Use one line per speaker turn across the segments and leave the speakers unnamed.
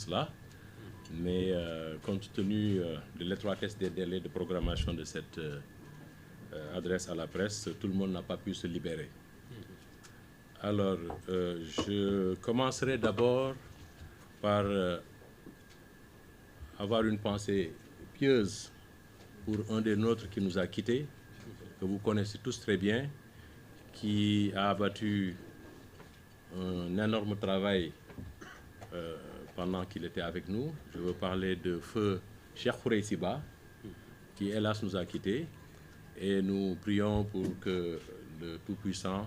cela, mais compte tenu de l'étroitesse des délais de programmation de cette adresse à la presse, tout le monde n'a pas pu se libérer. Alors, je commencerai d'abord par avoir une pensée pieuse pour un des nôtres qui nous a quittés, que vous connaissez tous très bien, qui a abattu un énorme travail pendant qu'il était avec nous. Je veux parler de feu Cheikh Khoureyssi Ba, qui hélas nous a quittés, et nous prions pour que le Tout-Puissant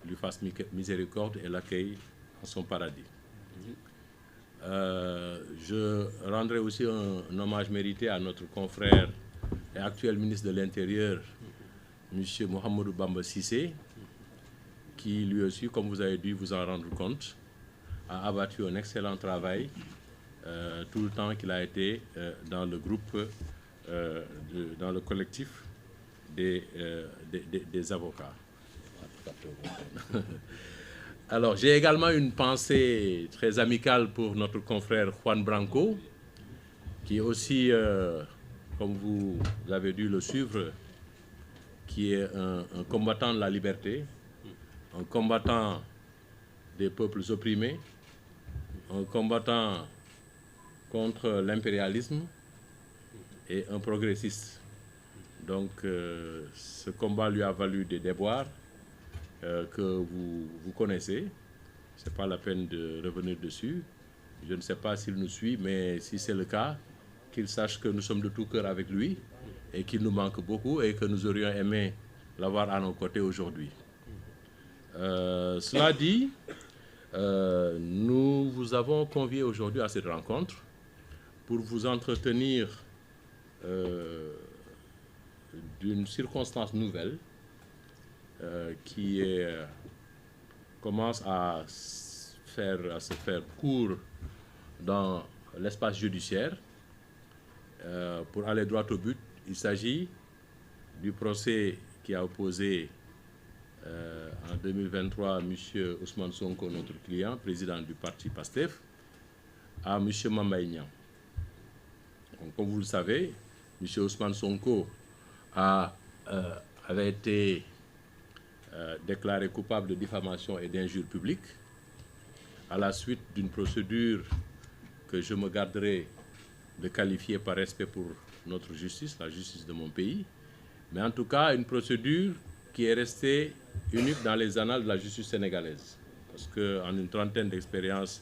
lui fasse miséricorde et l'accueille en son paradis. Je rendrai aussi un hommage mérité à notre confrère et actuel ministre de l'Intérieur, M. Mohamedou Bamba Cissé, qui lui aussi, comme vous avez dû vous en rendre compte, a abattu un excellent travail tout le temps qu'il a été dans le groupe, dans le collectif des avocats. Alors, j'ai également une pensée très amicale pour notre confrère Juan Branco, qui est aussi, comme vous avez dû le suivre, qui est un combattant de la liberté, un combattant des peuples opprimés, un combattant contre l'impérialisme et un progressiste. Donc, ce combat lui a valu des déboires que vous connaissez. Ce n'est pas la peine de revenir dessus. Je ne sais pas s'il nous suit, mais si c'est le cas, qu'il sache que nous sommes de tout cœur avec lui et qu'il nous manque beaucoup et que nous aurions aimé l'avoir à nos côtés aujourd'hui. Cela dit, nous vous avons convié aujourd'hui à cette rencontre pour vous entretenir d'une circonstance nouvelle qui commence à se faire court dans l'espace judiciaire. Pour aller droit au but, il s'agit du procès qui a opposé en 2023 M. Ousmane Sonko, notre client, président du parti PASTEF, à M. Mame Mbaye Niang. Comme vous le savez, M. Ousmane Sonko avait été déclaré coupable de diffamation et d'injure publique à la suite d'une procédure que je me garderai de qualifier par respect pour notre justice, la justice de mon pays, mais en tout cas une procédure qui est restée unique dans les annales de la justice sénégalaise. Parce qu'en une trentaine d'expériences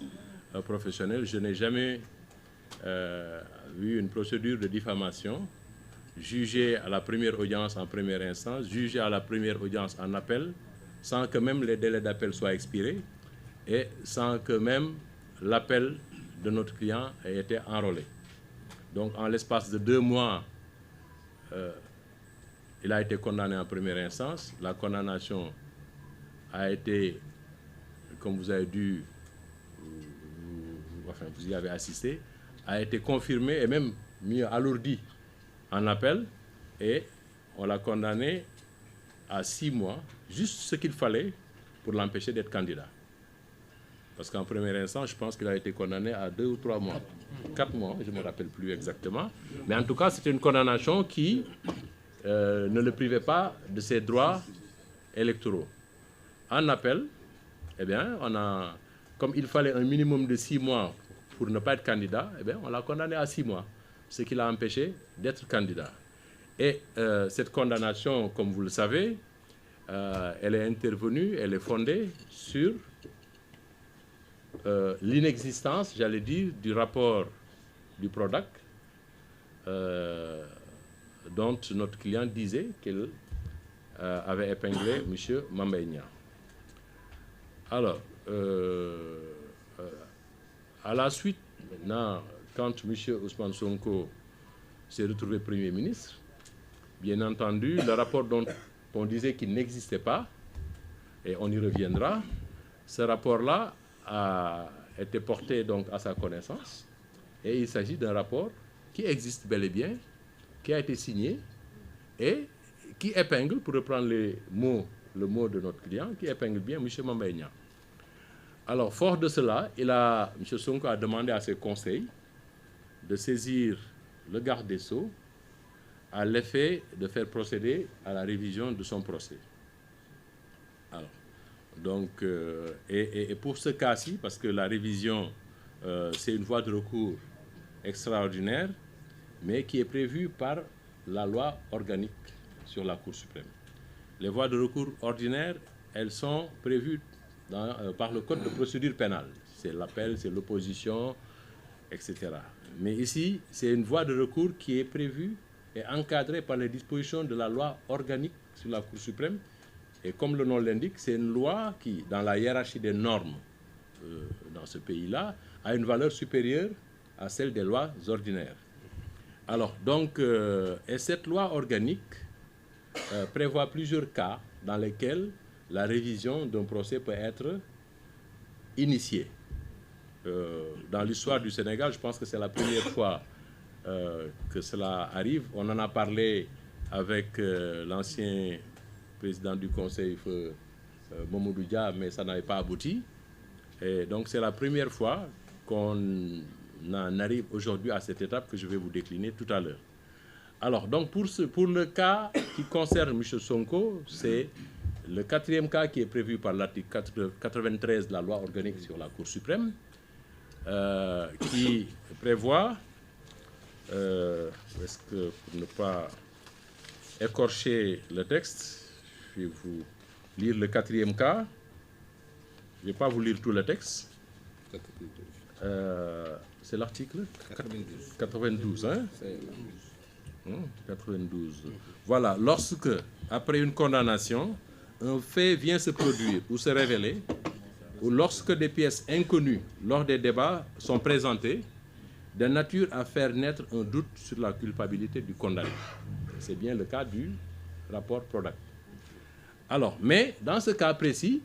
professionnelles, je n'ai jamais vu une procédure de diffamation jugée à la première audience en première instance, jugée à la première audience en appel, sans que même les délais d'appel soient expirés et sans que même l'appel de notre client ait été enrôlé. Donc en l'espace de 2 mois, il a été condamné en première instance. La condamnation a été, comme vous avez dû, vous y avez assisté, a été confirmée et même mieux alourdie en appel, et on l'a condamné à 6 mois, juste ce qu'il fallait pour l'empêcher d'être candidat. Parce qu'en première instance, je pense qu'il a été condamné à 2 ou 3 mois. 4 mois, je ne me rappelle plus exactement. Mais en tout cas, c'était une condamnation qui ne le privait pas de ses droits électoraux. En appel, eh bien, comme il fallait un minimum de 6 mois pour ne pas être candidat, eh bien, on l'a condamné à 6 mois, ce qui l'a empêché d'être candidat. Et cette condamnation, comme vous le savez, elle est intervenue, elle est fondée sur l'inexistence, j'allais dire, du rapport du PRODAC, dont notre client disait qu'il avait épinglé M. Mame Mbaye Niang. Alors, à la suite, maintenant, quand M. Ousmane Sonko s'est retrouvé Premier ministre, bien entendu, le rapport dont on disait qu'il n'existait pas, et on y reviendra, ce rapport-là a été porté donc à sa connaissance, et il s'agit d'un rapport qui existe bel et bien, qui a été signé, et qui épingle, pour reprendre le mot de notre client, qui épingle bien M. Mame Mbaye Niang. Alors, fort de cela, M. Sonko a demandé à ses conseils de saisir le garde des Sceaux à l'effet de faire procéder à la révision de son procès. Alors, donc, et pour ce cas-ci, parce que la révision, c'est une voie de recours extraordinaire, mais qui est prévue par la loi organique sur la Cour suprême. Les voies de recours ordinaires, elles sont prévues par le Code de procédure pénale. C'est l'appel, c'est l'opposition, etc. Mais ici, c'est une voie de recours qui est prévue et encadrée par les dispositions de la loi organique sur la Cour suprême. Et comme le nom l'indique, c'est une loi qui, dans la hiérarchie des normes dans ce pays-là, a une valeur supérieure à celle des lois ordinaires. Alors, donc, et cette loi organique prévoit plusieurs cas dans lesquels la révision d'un procès peut être initiée. Dans l'histoire du Sénégal, je pense que c'est la première fois que cela arrive. On en a parlé avec l'ancien président du Conseil, Mamadou Dia, mais ça n'avait pas abouti. Et donc c'est la première fois qu'on en arrive aujourd'hui à cette étape que je vais vous décliner tout à l'heure. Alors, donc pour le cas qui concerne M. Sonko, c'est le quatrième cas qui est prévu par l'article 93 de la loi organique sur la Cour suprême, qui prévoit, est-ce que pour ne pas écorcher le texte, je vais vous lire le quatrième cas. Je ne vais pas vous lire tout le texte. C'est l'article 92. Hein? 92. Voilà, lorsque, après une condamnation, un fait vient se produire ou se révéler, ou lorsque des pièces inconnues lors des débats sont présentées, de nature à faire naître un doute sur la culpabilité du condamné. C'est bien le cas du rapport Prodac. Alors, mais dans ce cas précis,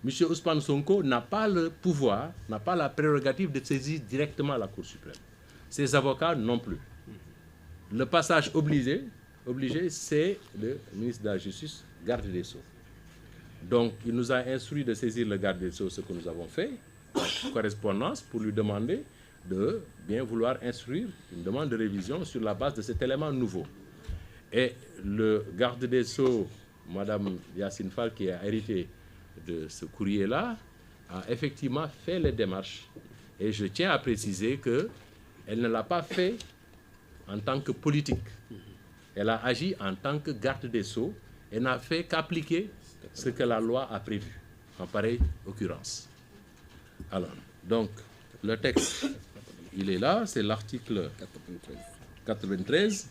M. Ousmane Sonko n'a pas le pouvoir, n'a pas la prérogative de saisir directement la Cour suprême. Ses avocats non plus. Le passage obligé, c'est le ministre de la Justice, garde des Sceaux. Donc, il nous a instruit de saisir le garde des Sceaux, ce que nous avons fait, en correspondance, pour lui demander de bien vouloir instruire une demande de révision sur la base de cet élément nouveau. Et le garde des Sceaux, Mme Yacine Fall, qui a hérité de ce courrier-là, a effectivement fait les démarches. Et je tiens à préciser qu'elle ne l'a pas fait en tant que politique. Elle a agi en tant que garde des Sceaux et n'a fait qu'appliquer ce que la loi a prévu, en pareille occurrence. Alors, donc, le texte, il est là, c'est l'article 93.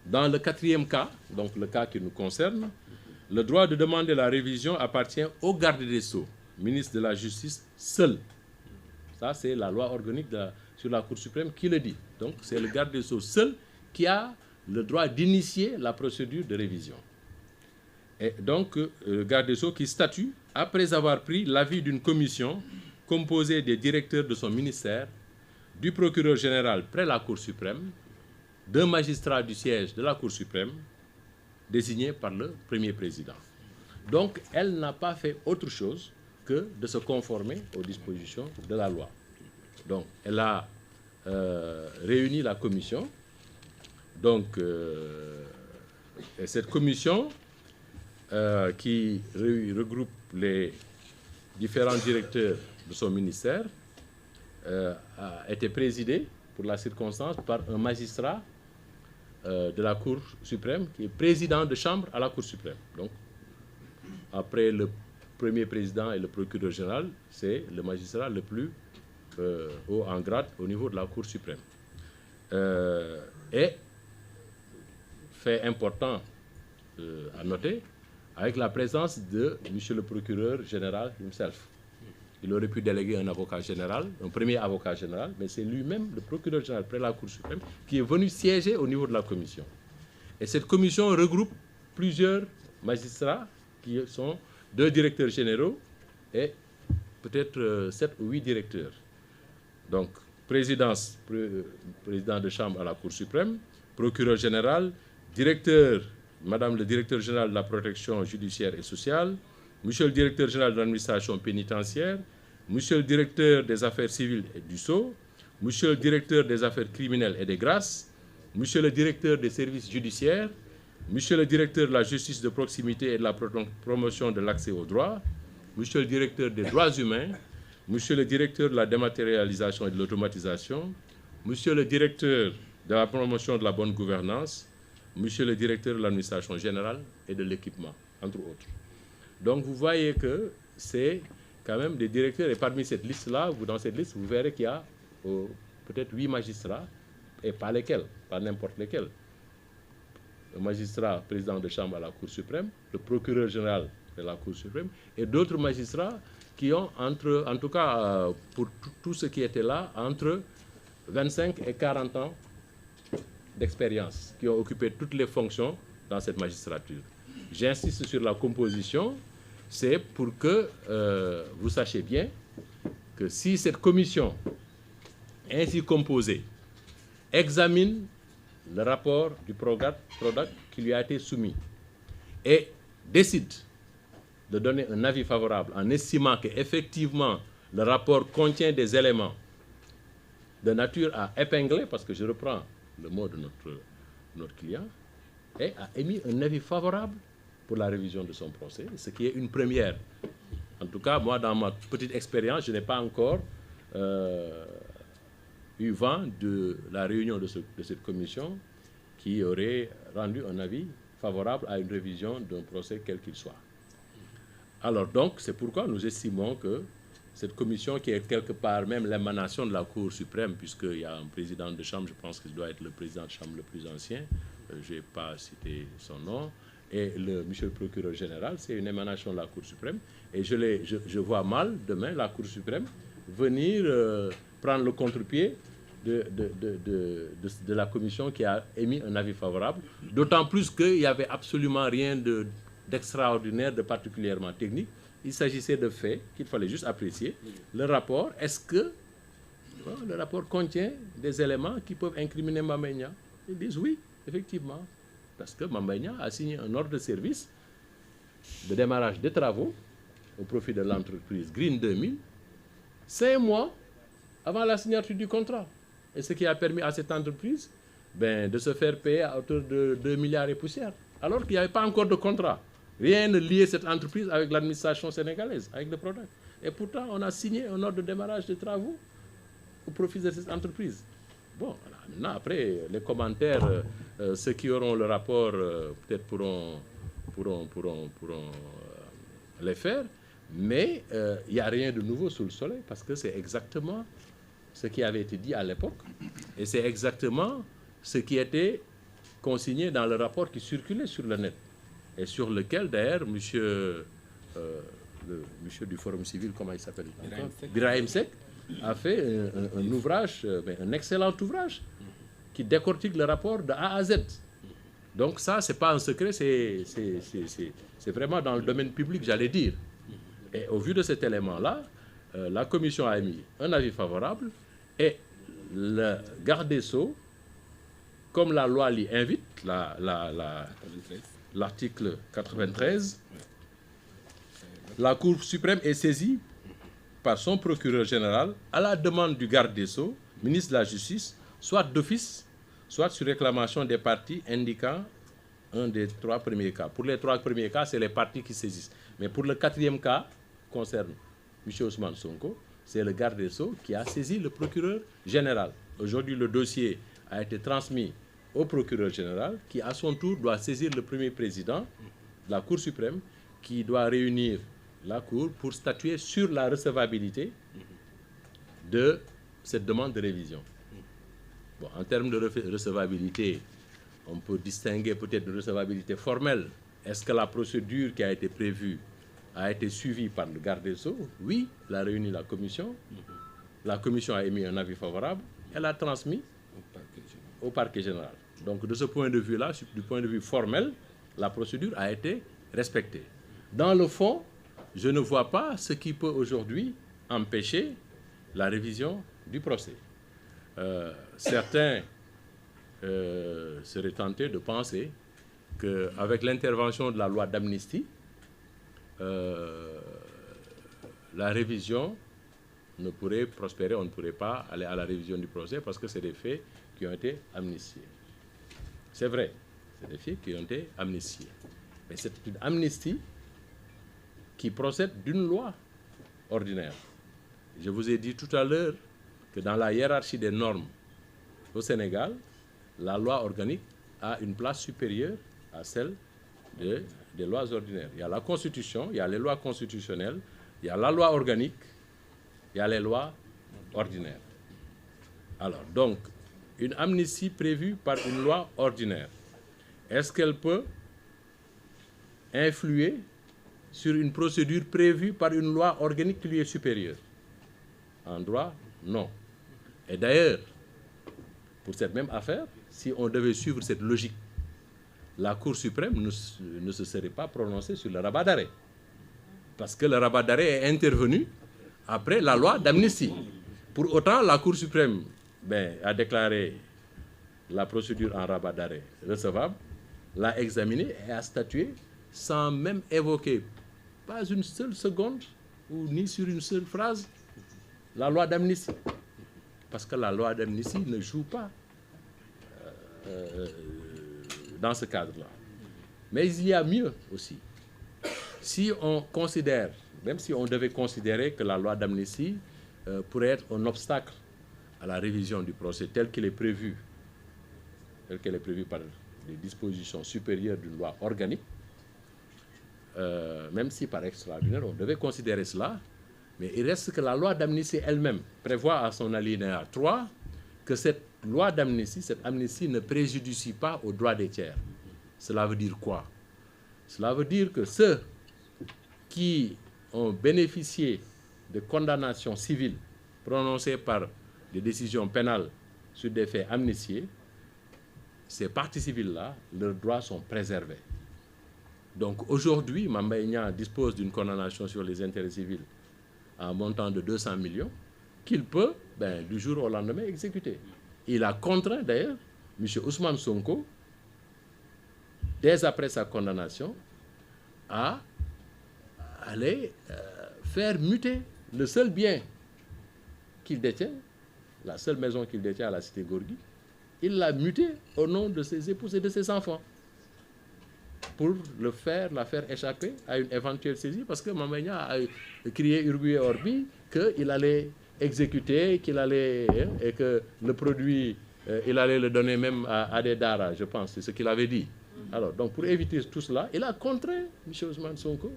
Dans le quatrième cas, donc le cas qui nous concerne, le droit de demander la révision appartient au garde des Sceaux, ministre de la Justice, seul. Ça, c'est la loi organique sur la Cour suprême qui le dit. Donc, c'est le garde des Sceaux seul qui a le droit d'initier la procédure de révision. Et donc, le garde des Sceaux qui statue après avoir pris l'avis d'une commission composée des directeurs de son ministère, du procureur général près la Cour suprême, d'un magistrat du siège de la Cour suprême, désigné par le premier président. Donc, elle n'a pas fait autre chose que de se conformer aux dispositions de la loi. Donc, elle a réuni la commission. Donc, et cette commission qui regroupe les différents directeurs de son ministère a été présidée pour la circonstance par un magistrat de la Cour suprême qui est président de chambre à la Cour suprême. Donc, après le premier président et le procureur général, c'est le magistrat le plus haut en grade au niveau de la Cour suprême. Et, fait important à noter, avec la présence de M. le procureur général himself. Il aurait pu déléguer un avocat général, un premier avocat général, mais c'est lui-même, le procureur général près la Cour suprême, qui est venu siéger au niveau de la commission. Et cette commission regroupe plusieurs magistrats qui sont 2 directeurs généraux et peut-être 7 ou 8 directeurs. Donc, président de chambre à la Cour suprême, procureur général, directeur, Madame le directeur général de la protection judiciaire et sociale, Monsieur le directeur général de l'administration pénitentiaire, Monsieur le directeur des affaires civiles et du Sceau, Monsieur le directeur des affaires criminelles et des grâces, Monsieur le directeur des services judiciaires, Monsieur le directeur de la justice de proximité et de la promotion de l'accès aux droits, Monsieur le directeur des droits humains, Monsieur le directeur de la dématérialisation et de l'automatisation, Monsieur le directeur de la promotion de la bonne gouvernance, Monsieur le directeur de l'administration générale et de l'équipement, entre autres. Donc vous voyez que c'est quand même des directeurs, et parmi cette liste-là, dans cette liste, vous verrez qu'il y a peut-être 8 magistrats, et pas lesquels, pas n'importe lesquels. Le magistrat président de chambre à la Cour suprême, le procureur général de la Cour suprême, et d'autres magistrats qui ont, en tout cas pour tout ce qui était là, entre 25 et 40 ans d'expérience, qui ont occupé toutes les fonctions dans cette magistrature. J'insiste sur la composition, c'est pour que vous sachiez bien que si cette commission ainsi composée examine le rapport du PRODAC qui lui a été soumis et décide de donner un avis favorable en estimant qu'effectivement le rapport contient des éléments de nature à épingler, parce que je reprends le mot de notre client, et a émis un avis favorable pour la révision de son procès, ce qui est une première. En tout cas, moi, dans ma petite expérience, je n'ai pas encore eu vent de la réunion de cette commission qui aurait rendu un avis favorable à une révision d'un procès quel qu'il soit. Alors donc, c'est pourquoi nous estimons que cette commission, qui est quelque part même l'émanation de la Cour suprême, puisqu'il y a un président de chambre, je pense que ce doit être le président de chambre le plus ancien, je n'ai pas cité son nom, et monsieur le procureur général, c'est une émanation de la Cour suprême, et je vois mal demain la Cour suprême venir prendre le contre-pied de la commission qui a émis un avis favorable, d'autant plus qu'il n'y avait absolument rien d'extraordinaire, de particulièrement technique. Il s'agissait de faits qu'il fallait juste apprécier. Le rapport, est-ce que le rapport contient des éléments qui peuvent incriminer Mame Niang? Ils disent oui, effectivement, parce que Mame Niang a signé un ordre de service de démarrage des travaux au profit de l'entreprise Green 2000, 5 mois avant la signature du contrat. Et ce qui a permis à cette entreprise de se faire payer à hauteur de 2 milliards et poussières, alors qu'il n'y avait pas encore de contrat. Rien ne liait cette entreprise avec l'administration sénégalaise, avec le PRODAC. Et pourtant, on a signé un ordre de démarrage des travaux au profit de cette entreprise. Bon, voilà. Maintenant, après, les commentaires, ceux qui auront le rapport, peut-être pourront les faire, mais il n'y a rien de nouveau sous le soleil, parce que c'est exactement ce qui avait été dit à l'époque, et c'est exactement ce qui était consigné dans le rapport qui circulait sur le net, et sur lequel, d'ailleurs, monsieur du Forum civil, comment il s'appelle? Birahim Seck, a fait un ouvrage, un excellent ouvrage, qui décortique le rapport de A à Z. Donc ça, ce n'est pas un secret, c'est vraiment dans le domaine public, j'allais dire. Et au vu de cet élément-là, la commission a émis un avis favorable, et le garde des Sceaux, comme la loi l'y invite, l'article 93, la Cour suprême est saisie par son procureur général à la demande du garde des Sceaux, ministre de la Justice, soit d'office, soit sur réclamation des parties indiquant un des 3 premiers cas. Pour les 3 premiers cas, c'est les parties qui saisissent. Mais pour le 4e cas, concerne M. Ousmane Sonko, c'est le garde des Sceaux qui a saisi le procureur général. Aujourd'hui, le dossier a été transmis au procureur général, qui à son tour doit saisir le premier président de la Cour suprême, qui doit réunir la Cour pour statuer sur la recevabilité de cette demande de révision. Bon, en termes de recevabilité, on peut distinguer peut-être de recevabilité formelle. Est-ce que la procédure qui a été prévue a été suivie par le garde des Sceaux? Oui, elle a réuni la commission. La commission a émis un avis favorable. Elle a transmis au parquet général. Donc, de ce point de vue-là, du point de vue formel, la procédure a été respectée. Dans le fond, je ne vois pas ce qui peut aujourd'hui empêcher la révision du procès. Certains seraient tentés de penser qu'avec l'intervention de la loi d'amnistie, la révision ne pourrait prospérer, on ne pourrait pas aller à la révision du procès parce que c'est des faits qui ont été amnistiés. C'est vrai, c'est des faits qui ont été amnistiés. Mais c'est une amnistie qui procède d'une loi ordinaire. Je vous ai dit tout à l'heure que dans la hiérarchie des normes au Sénégal, la loi organique a une place supérieure à celle des lois ordinaires. Il y a la Constitution, il y a les lois constitutionnelles, il y a la loi organique, il y a les lois ordinaires. Alors, donc, une amnistie prévue par une loi ordinaire, est-ce qu'elle peut influer sur une procédure prévue par une loi organique qui lui est supérieure? En droit, non. Et d'ailleurs, pour cette même affaire, si on devait suivre cette logique, la Cour suprême ne se serait pas prononcée sur le rabat d'arrêt. Parce que le rabat d'arrêt est intervenu après la loi d'amnistie. Pour autant, la Cour suprême a déclaré la procédure en rabat d'arrêt recevable, l'a examinée et a statué sans même évoquer pas une seule seconde ou ni sur une seule phrase la loi d'amnistie. Parce que la loi d'amnistie ne joue pas dans ce cadre-là. Mais il y a mieux aussi. Si on considère, même si on devait considérer que la loi d'amnistie pourrait être un obstacle à la révision du procès tel qu'elle est prévue par des dispositions supérieures d'une loi organique, même si par extraordinaire on devait considérer cela, mais il reste que la loi d'amnistie elle-même prévoit à son alinéa 3 que cette loi d'amnistie, cette amnistie ne préjudicie pas aux droits des tiers. Cela veut dire quoi? Cela veut dire que ceux qui ont bénéficié de condamnations civiles prononcées par des décisions pénales sur des faits amnistiés, ces parties civiles-là, leurs droits sont préservés. Donc aujourd'hui, Mame Mbaye Niang dispose d'une condamnation sur les intérêts civils à un montant de 200 millions qu'il peut, du jour au lendemain, exécuter. Il a contraint d'ailleurs M. Ousmane Sonko, dès après sa condamnation, à aller faire muter le seul bien qu'il détient, la seule maison qu'il détient à la cité Gorgui. Il l'a muté au nom de ses épouses et de ses enfants pour la faire échapper à une éventuelle saisie, parce que Mame Mbaye Niang a crié Urbi et Orbi qu'il allait exécuter, et que le produit, il allait le donner même à des daras, je pense, c'est ce qu'il avait dit. Alors, donc pour éviter tout cela, il a contraint M. Ousmane Sonko,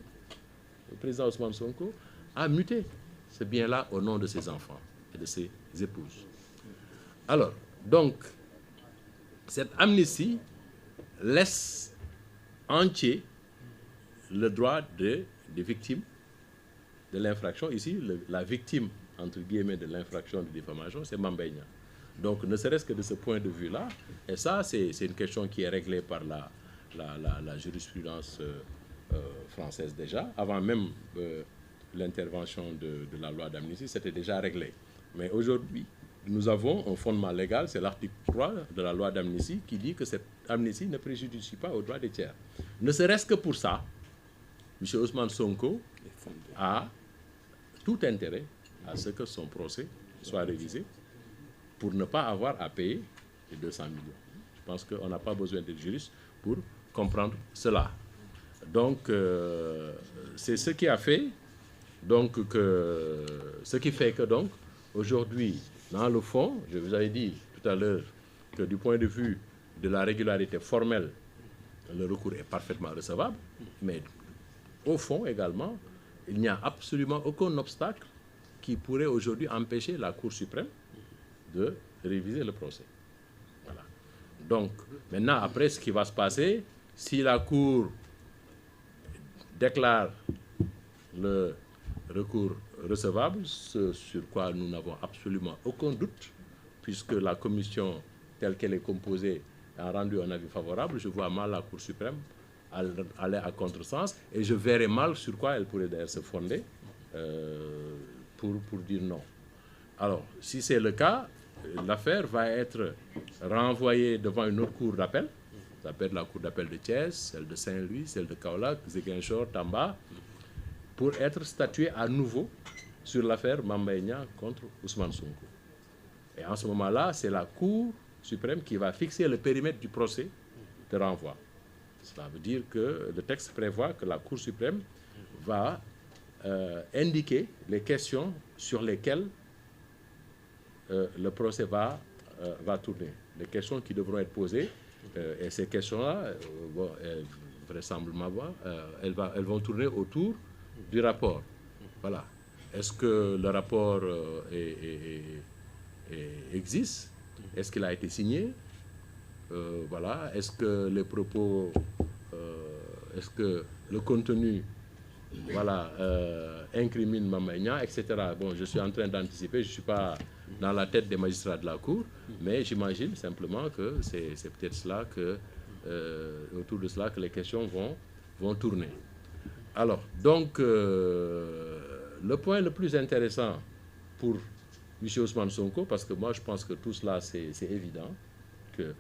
le président Ousmane Sonko, à muter ce bien-là au nom de ses enfants et de ses épouses. Alors, donc, cette amnistie laisse entier le droit des victimes de l'infraction. Ici, la victime, entre guillemets, de l'infraction de diffamation, c'est Mame Mbaye Niang. Donc, ne serait-ce que de ce point de vue-là, et ça, c'est une question qui est réglée par la jurisprudence française déjà, avant même l'intervention de la loi d'amnistie, c'était déjà réglé. Mais aujourd'hui, nous avons un fondement légal, c'est l'article 3 de la loi d'amnistie qui dit que cette amnistie ne préjudicie pas aux droits des tiers. Ne serait-ce que pour ça, M. Ousmane Sonko a tout intérêt à ce que son procès soit révisé pour ne pas avoir à payer les 200 millions. Je pense qu'on n'a pas besoin d'être juriste pour comprendre cela. Donc, c'est ce qui a fait, donc, ce qui fait que, donc, aujourd'hui, dans le fond, je vous avais dit tout à l'heure que du point de vue de la régularité formelle, le recours est parfaitement recevable, mais au fond également, il n'y a absolument aucun obstacle qui pourrait aujourd'hui empêcher la Cour suprême de réviser le procès. Voilà. Donc, maintenant, après, ce qui va se passer, si la Cour déclare le recours recevable, ce sur quoi nous n'avons absolument aucun doute, puisque la commission telle qu'elle est composée a rendu un avis favorable, je vois mal la Cour suprême aller à contresens, et je verrai mal sur quoi elle pourrait d'ailleurs se fonder pour dire non. Alors, si c'est le cas, l'affaire va être renvoyée devant une autre cour d'appel. Ça peut être la cour d'appel de Thiès, celle de Saint-Louis, celle de Kaolack, Ziguinchor, Tamba. pour être statué à nouveau sur l'affaire Mame Mbaye Niang contre Ousmane Sonko. Et en ce moment-là, c'est la Cour suprême qui va fixer le périmètre du procès de renvoi. Cela veut dire que le texte prévoit que la Cour suprême va indiquer les questions sur lesquelles le procès va tourner, les questions qui devront être posées. Et ces questions-là, vraisemblablement, elles vont tourner autour du rapport. Voilà. Est-ce que le rapport existe? Est-ce qu'il a été signé? Voilà. Est-ce que les propos, est-ce que le contenu, voilà, incrimine Mame Mbaye Niang, etc. Bon, je suis en train d'anticiper, je ne suis pas dans la tête des magistrats de la Cour, mais j'imagine simplement que c'est peut-être cela que, autour de cela que les questions vont tourner. Alors, donc, le point le plus intéressant pour M. Ousmane Sonko, parce que moi je pense que tout cela c'est évident, que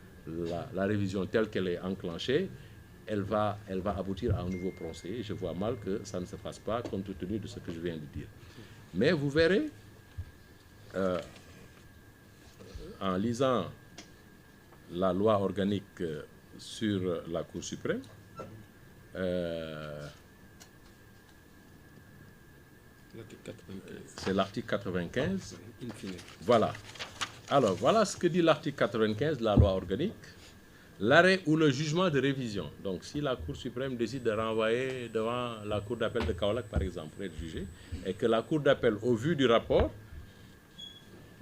la révision telle qu'elle est enclenchée, elle va aboutir à un nouveau procès. Et je vois mal que ça ne se fasse pas compte tenu de ce que je viens de dire. Mais vous verrez, en lisant la loi organique sur la Cour suprême, c'est l'article 95. Voilà. Alors, voilà ce que dit l'article 95 de la loi organique. L'arrêt ou le jugement de révision. Donc, si la Cour suprême décide de renvoyer devant la Cour d'appel de Kaolack, par exemple, pour être jugé, et que la Cour d'appel, au vu du rapport,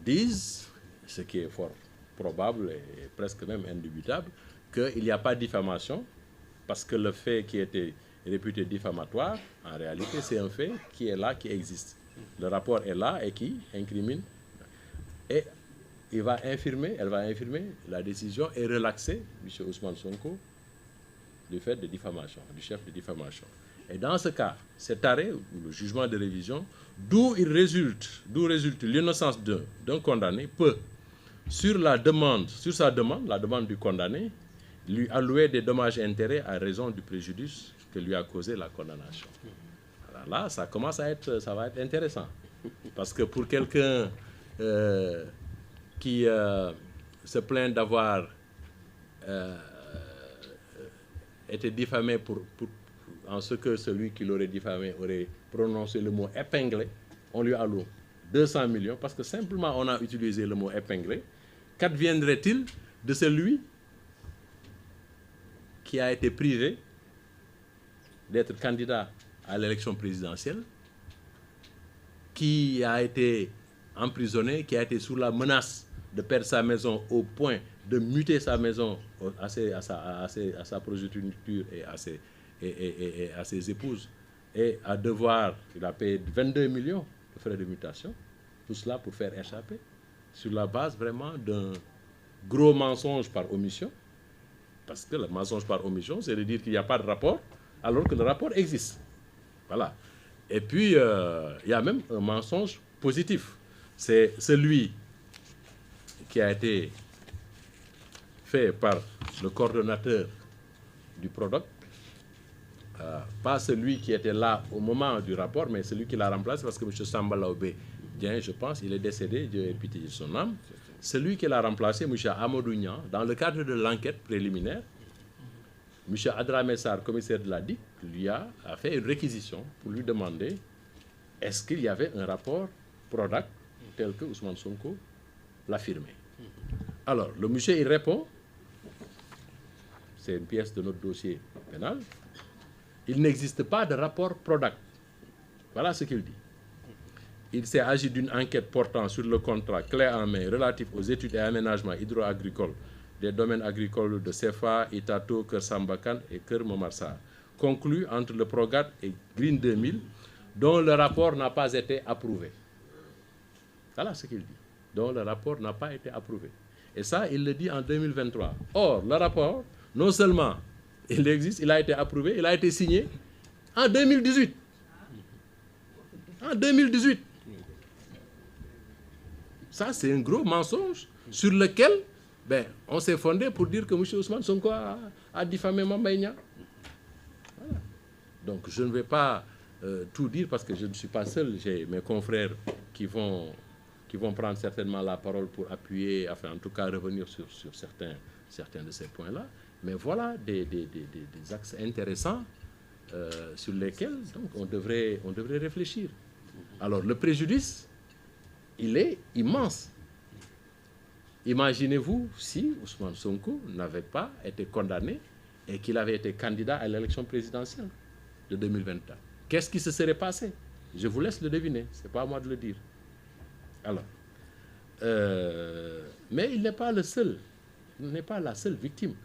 dise, ce qui est fort probable et presque même indubitable, qu'il n'y a pas de diffamation, parce que le fait qui était réputé diffamatoire, en réalité, c'est un fait qui est là, qui existe. Le rapport est là et qui incrimine. Et elle va infirmer la décision et relaxer M. Ousmane Sonko du fait de diffamation, du chef de diffamation. Et dans ce cas, cet arrêt, ou le jugement de révision, d'où résulte l'innocence d'un condamné, peut, sur sa demande, la demande du condamné, lui allouer des dommages et intérêts à raison du préjudice que lui a causé la condamnation. Alors là, ça va être intéressant. Parce que pour quelqu'un qui se plaint d'avoir été diffamé en ce que celui qui l'aurait diffamé aurait prononcé le mot épinglé, on lui alloue 200 millions parce que simplement on a utilisé le mot épinglé. Qu'adviendrait-il de celui qui a été privé d'être candidat à l'élection présidentielle, qui a été emprisonné, qui a été sous la menace de perdre sa maison au point de muter sa maison à sa progéniture et à ses épouses, et il a payé 22 millions de frais de mutation, tout cela pour faire échapper, sur la base vraiment d'un gros mensonge par omission, parce que le mensonge par omission, c'est de dire qu'il n'y a pas de rapport, alors que le rapport existe. Voilà. Et puis, il y a même un mensonge positif. C'est celui qui a été fait par le coordonnateur du PRODOC, pas celui qui était là au moment du rapport, mais celui qui l'a remplacé, parce que M. Samba Laobé, je pense, il est décédé, Dieu ait pitié de son âme. Celui qui l'a remplacé, M. Amadou Niang, dans le cadre de l'enquête préliminaire, M. Adramé Sarr, commissaire de la DIC, lui a fait une réquisition pour lui demander est-ce qu'il y avait un rapport PRODAC tel que Ousmane Sonko l'affirmait. Alors, le monsieur, il répond, c'est une pièce de notre dossier pénal, il n'existe pas de rapport PRODAC. Voilà ce qu'il dit. Il s'est agi d'une enquête portant sur le contrat clé en main relatif aux études et aménagements hydro-agricoles des domaines agricoles de Sefa, Itato, Keur Sambakan et Keur Momar Sarr, conclu entre le PROGAT et Green 2000, dont le rapport n'a pas été approuvé. Voilà ce qu'il dit. Dont le rapport n'a pas été approuvé. Et ça, il le dit en 2023. Or, le rapport, non seulement il existe, il a été approuvé, il a été signé en 2018. En 2018. Ça, c'est un gros mensonge sur lequel on s'est fondé pour dire que M. Ousmane Sonko a diffamé Mame Mbaye Niang. Voilà. Donc, je ne vais pas tout dire parce que je ne suis pas seul. J'ai mes confrères qui vont prendre certainement la parole pour appuyer, enfin en tout cas revenir sur certains de ces points-là. Mais voilà des axes intéressants sur lesquels donc, on devrait réfléchir. Alors le préjudice, il est immense. Imaginez-vous si Ousmane Sonko n'avait pas été condamné et qu'il avait été candidat à l'élection présidentielle de 2024. Qu'est-ce qui se serait passé? Je vous laisse le deviner, ce n'est pas à moi de le dire. Alors, mais il n'est pas le seul, il n'est pas la seule victime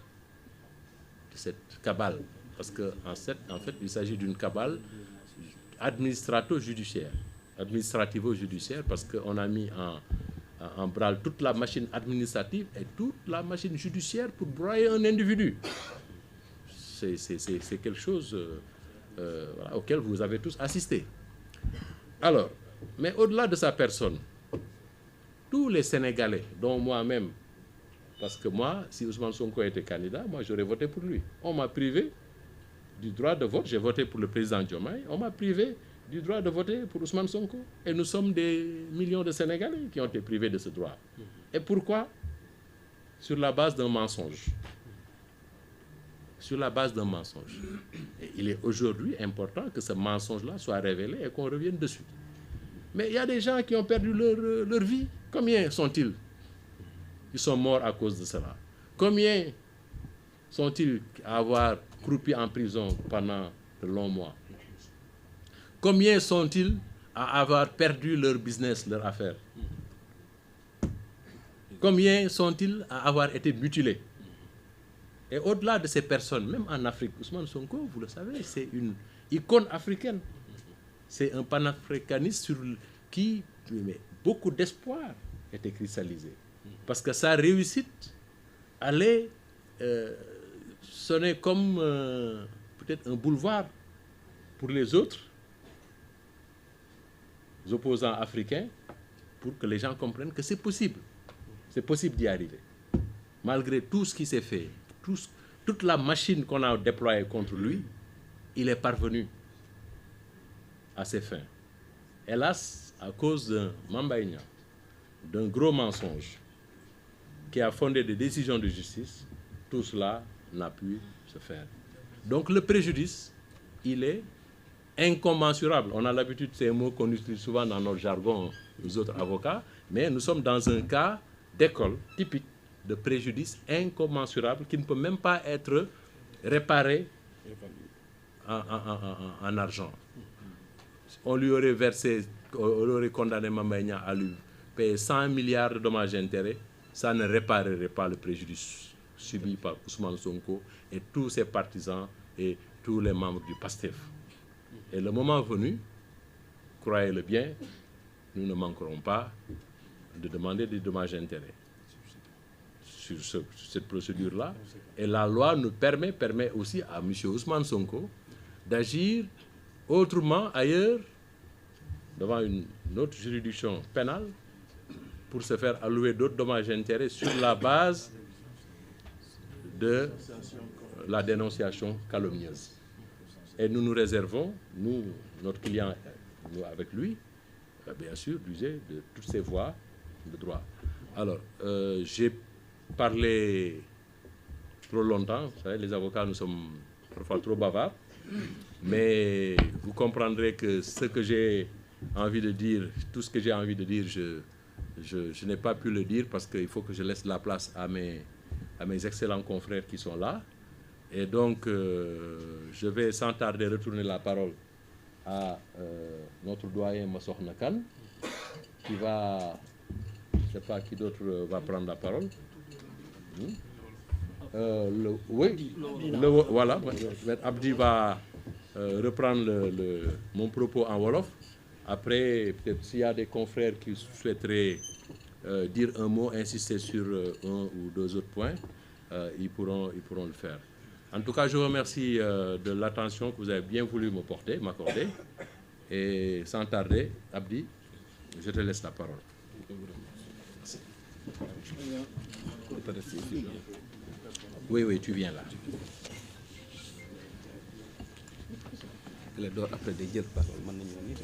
de cette cabale, parce qu'en fait, il s'agit d'une cabale administrativo-judiciaire, parce qu'on a mis en branle toute la machine administrative et toute la machine judiciaire pour broyer un individu. C'est quelque chose voilà, auquel vous avez tous assisté. Alors, mais au-delà de sa personne, tous les Sénégalais, dont moi-même, parce que moi, si Ousmane Sonko était candidat, moi j'aurais voté pour lui. On m'a privé du droit de vote, j'ai voté pour le président Diomaye, on m'a privé du droit de voter pour Ousmane Sonko. Et nous sommes des millions de Sénégalais qui ont été privés de ce droit. Et pourquoi? Sur la base d'un mensonge. Sur la base d'un mensonge. Et il est aujourd'hui important que ce mensonge-là soit révélé et qu'on revienne dessus. Mais il y a des gens qui ont perdu leur vie. Combien sont-ils? Ils sont morts à cause de cela. Combien sont-ils à avoir croupi en prison pendant de longs mois? Combien sont-ils à avoir perdu leur business, leur affaire? Combien sont-ils à avoir été mutilés? Et au-delà de ces personnes, même en Afrique, Ousmane Sonko, vous le savez, c'est une icône africaine. C'est un panafricaniste sur qui beaucoup d'espoir était cristallisé. Parce que sa réussite allait sonner comme peut-être un boulevard pour les autres opposants africains, pour que les gens comprennent que c'est possible d'y arriver. Malgré tout ce qui s'est fait, toute la machine qu'on a déployée contre lui, il est parvenu à ses fins. Hélas, à cause d'un Mamba Niang, d'un gros mensonge qui a fondé des décisions de justice, tout cela n'a pu se faire. Donc le préjudice, il est incommensurable. On a l'habitude, ces mots qu'on utilise souvent dans notre jargon, nous autres avocats, mais nous sommes dans un cas d'école typique de préjudice incommensurable qui ne peut même pas être réparé en argent. On lui aurait versé, on aurait condamné Mamba Niang à lui payer 100 milliards de dommages et intérêts, ça ne réparerait pas le préjudice subi par Ousmane Sonko et tous ses partisans et tous les membres du PASTEF. Et le moment venu, croyez-le bien, nous ne manquerons pas de demander des dommages et intérêts sur cette procédure-là. Et la loi nous permet aussi à M. Ousmane Sonko d'agir autrement ailleurs, devant une autre juridiction pénale, pour se faire allouer d'autres dommages et intérêts sur la base de la dénonciation calomnieuse. Et nous nous réservons, nous, notre client, nous avec lui, bien sûr, d'user de toutes ces voies de droit. Alors, j'ai parlé trop longtemps, vous savez, les avocats, nous sommes parfois trop bavards, mais vous comprendrez que ce que j'ai envie de dire, tout ce que j'ai envie de dire, je n'ai pas pu le dire parce qu'il faut que je laisse la place à mes excellents confrères qui sont là. Et donc, je vais sans tarder retourner la parole à notre doyen Massokhna Kane, qui va, je ne sais pas qui d'autre va prendre la parole. Voilà, Abdi va reprendre mon propos en Wolof. Après, peut-être s'il y a des confrères qui souhaiteraient dire un mot, insister sur un ou deux autres points, ils pourront le faire. En tout cas, je vous remercie de l'attention que vous avez bien voulu m'accorder. Et sans tarder, Abdi, je te laisse la parole. Oui, tu viens là.
la door après day jël parole mën nañu